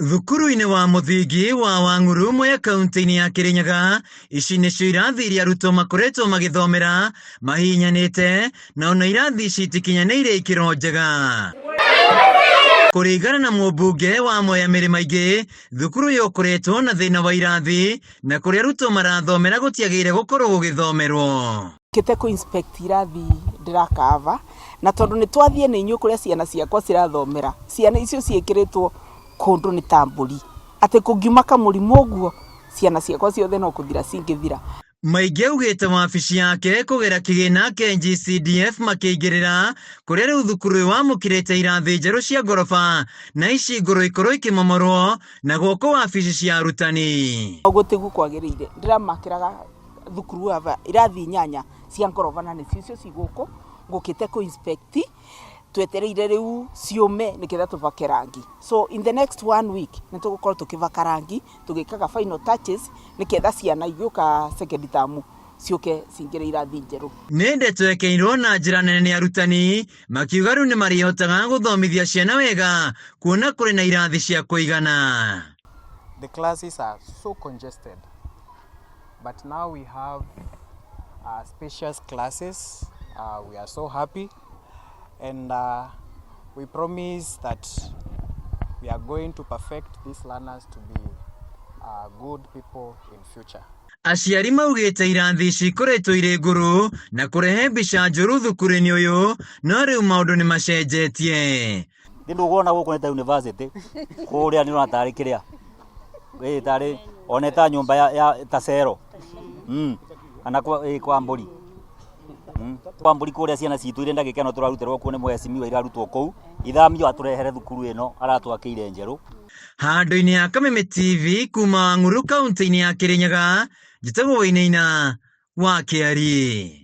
Thukuru-inĩ wa mũthingi wa Wang'uru Mwea kaunti-inĩ ya Kirinyaga, ici nĩcio irathi iria arutwo makoretwo magĩthomera mahinyanĩte na ona irathi ici itikinyanĩire ikĩro njega. Kũringana na mũmbunge wa Mwea Mĩrĩ Maingĩ, thukuru ũyũ ũkoretwo na thĩna wa irathi na kũrĩa arutwo marathomera gũtiagĩrĩire gũkorwo gũgĩthomerwo. Kĩte kũ-inspect irathi ndirakava na tondũ nĩ twathiĩ nĩ inyuĩ kũrĩa ciana ciakwa cirathomera, ciana icio ciĩkĩrĩtwo kũndũ nĩ tambũri atĩ kũngiuma kamũrimũ ũguo ciana ciakwa ciothe no kũthira cingĩthira. Maingĩ augĩte wabici yake kũgera kĩgĩna kĩa GCDF makĩingĩrĩra kũrĩa rĩu thukuru ũyũ wamũkĩrĩte irathi njerũ cia ngoroba na ici ngũrũ ikorwo ikĩmomorwo na gũkũ wabici cia arutani. Ũguo tiguo kwagĩrĩire, ndĩramakĩraga thukuru ava irathi 8 cia ngoroba na nĩ cio cigũkũ ngũkĩte kũ-inspect twetereire rĩu ciume nĩgetha tũvake rangi. So in the next 1 week nĩ tũgũkorwo tũkĩvaka rangi tũgĩkaga final touches nĩgetha ciana igĩũka second term ciũke cingĩre irathi njerũ. Nĩ ndeto ĩkĩirwo na njĩra nene nĩ arutani makiuga rĩu nĩ marĩhotaga gũthomithia ciana wega kuona kũrĩ na irathi cia kũigana. The classes are so congested, but now we have spacious classes. We are so happy. And we promise that we are going to perfect these learners to be good people in future. Aciari maugĩte irathi ici ikoretwo irĩ ngũrũ na kũrehe mbica njũru thukuru-inĩ ũyũ, no rĩu maũndũ nĩ macenjetie. Ndũgũona gũkũ nĩ ta university kũrĩa nĩ ũrona tarĩ kĩrĩa tarĩ one ta nyũmba ya ta cero kana kwa mbũri kwa mbũri kũrĩa ciana citũ irenda gĩkeno tũrarutĩrwo kuo nĩ mwecimiwa irarutwo kũu ithamio atũrehere thukuru ĩno aratwakĩire njerũ. Handũ-inĩ ya Kameme TV kuma Wang'uru kaunti-inĩ ya Kirinyaga, njĩtagwo Wainaina wa Kĩari.